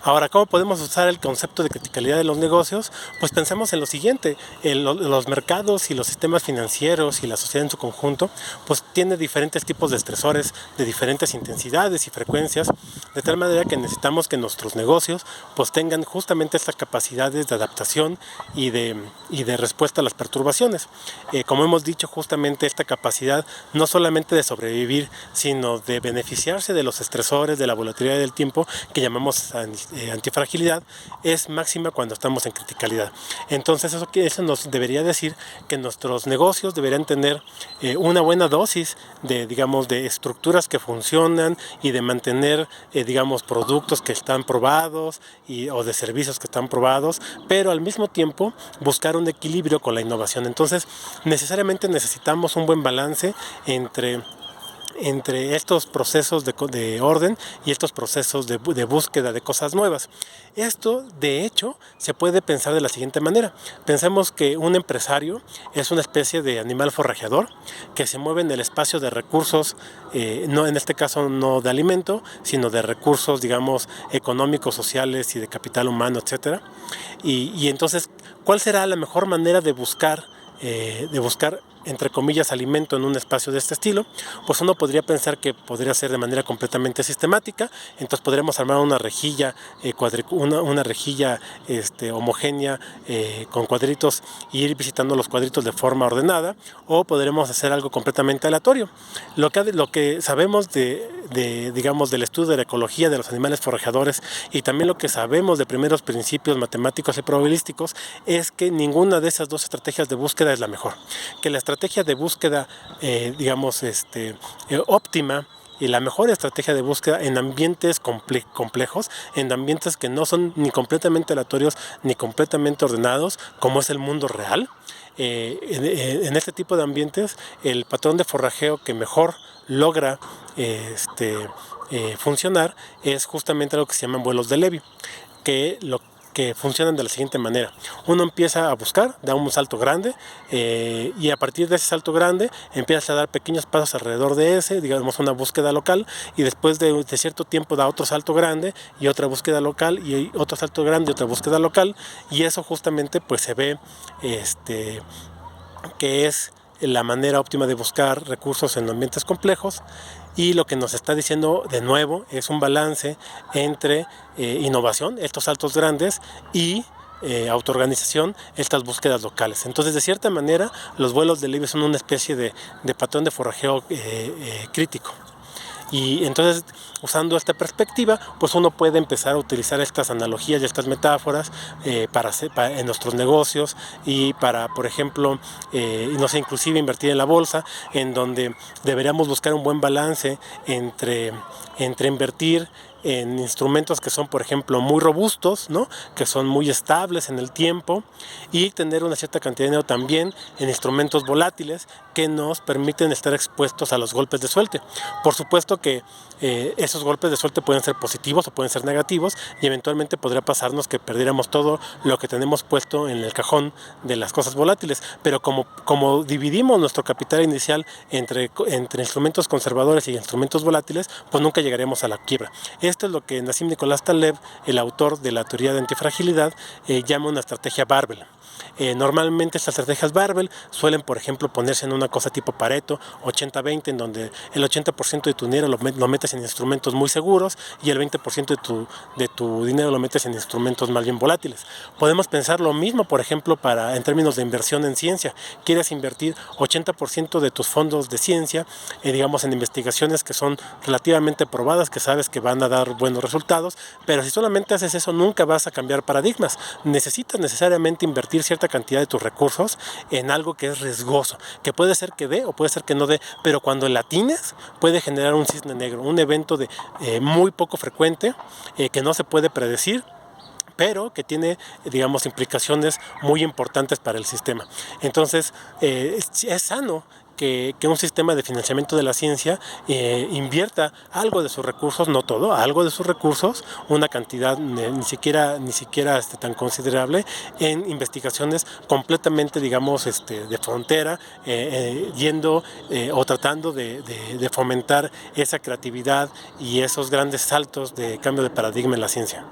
Ahora, ¿cómo podemos usar el concepto de criticalidad de los negocios? Pues pensemos en lo siguiente, los mercados y los sistemas financieros y la sociedad en su conjunto, pues tiene diferentes tipos de estresores de diferentes intensidades y frecuencias, de tal manera que necesitamos que nuestros negocios pues tengan justamente estas capacidades de adaptación y de respuesta a las perturbaciones. Como hemos dicho, justamente esta capacidad no solamente de sobrevivir, sino de beneficiarse de los estresores, de la volatilidad del tiempo, que llamamos antifragilidad, es máxima cuando estamos en criticalidad. Entonces eso nos debería decir que nuestros negocios deberían tener una buena dosis de, digamos, de estructuras que funcionan y de mantener, digamos, productos que están probados o de servicios que están probados, pero al mismo tiempo buscar un equilibrio con la innovación. Entonces, necesariamente necesitamos un buen balance entre estos procesos de orden y estos procesos de búsqueda de cosas nuevas. Esto, de hecho, se puede pensar de la siguiente manera. Pensemos que un empresario es una especie de animal forrajeador que se mueve en el espacio de recursos, no, en este caso no de alimento, sino de recursos, digamos, económicos, sociales y de capital humano, etcétera. Y entonces, ¿cuál será la mejor manera de buscar entre comillas alimento en un espacio de este estilo? Pues uno podría pensar que podría ser de manera completamente sistemática. Entonces podríamos armar una rejilla una rejilla homogénea con cuadritos e ir visitando los cuadritos de forma ordenada, o podremos hacer algo completamente aleatorio. Lo que sabemos digamos, del estudio de la ecología de los animales forrajeadores, y también lo que sabemos de primeros principios matemáticos y probabilísticos, es que ninguna de esas dos estrategias de búsqueda es la mejor. Que la estrategia de búsqueda, digamos, óptima y la mejor estrategia de búsqueda en ambientes complejos, en ambientes que no son ni completamente aleatorios ni completamente ordenados, como es el mundo real. En este tipo de ambientes, el patrón de forrajeo que mejor logra funcionar es justamente lo que se llaman vuelos de Levy, que funcionan de la siguiente manera. Uno empieza a buscar, da un salto grande, y a partir de ese salto grande empieza a dar pequeños pasos alrededor de ese, digamos una búsqueda local, y después de cierto tiempo da otro salto grande y otra búsqueda local, y otro salto grande y otra búsqueda local, y eso justamente pues se ve que es la manera óptima de buscar recursos en ambientes complejos. Y lo que nos está diciendo de nuevo es un balance entre innovación, estos saltos grandes, y autoorganización, estas búsquedas locales. Entonces, de cierta manera, los vuelos de Levy son una especie de patrón de forrajeo crítico. Y entonces, usando esta perspectiva, pues uno puede empezar a utilizar estas analogías y estas metáforas en nuestros negocios, y para, por ejemplo, no sé, inclusive invertir en la bolsa, en donde deberíamos buscar un buen balance entre invertir en instrumentos que son, por ejemplo, muy robustos, ¿no?, que son muy estables en el tiempo, y tener una cierta cantidad de dinero también en instrumentos volátiles que nos permiten estar expuestos a los golpes de suerte. Por supuesto que esos golpes de suerte pueden ser positivos o pueden ser negativos, y eventualmente podría pasarnos que perdiéramos todo lo que tenemos puesto en el cajón de las cosas volátiles, pero como dividimos nuestro capital inicial entre instrumentos conservadores y instrumentos volátiles, pues nunca llegaremos a la quiebra. Esto es lo que Nassim Nicolás Taleb, el autor de la teoría de antifragilidad, llama una estrategia barbell. Normalmente estas estrategias barbell suelen, por ejemplo, ponerse en una cosa tipo Pareto, 80-20, en donde el 80% de tu dinero lo metes en instrumentos muy seguros y el 20% de tu dinero lo metes en instrumentos más bien volátiles. Podemos pensar lo mismo, por ejemplo, en términos de inversión en ciencia. Quieres invertir 80% de tus fondos de ciencia, digamos, en investigaciones que son relativamente probadas, que sabes que van a dar buenos resultados, pero si solamente haces eso, nunca vas a cambiar paradigmas. Necesitas necesariamente invertir cierta cantidad de tus recursos en algo que es riesgoso, que puede ser que dé o puede ser que no dé, pero cuando la tienes puede generar un cisne negro, un evento muy poco frecuente, que no se puede predecir, pero que tiene, digamos, implicaciones muy importantes para el sistema. Entonces, es sano que un sistema de financiamiento de la ciencia invierta algo de sus recursos, no todo, algo de sus recursos, una cantidad ni siquiera tan considerable, en investigaciones completamente, digamos, de frontera, yendo o tratando de fomentar esa creatividad y esos grandes saltos de cambio de paradigma en la ciencia.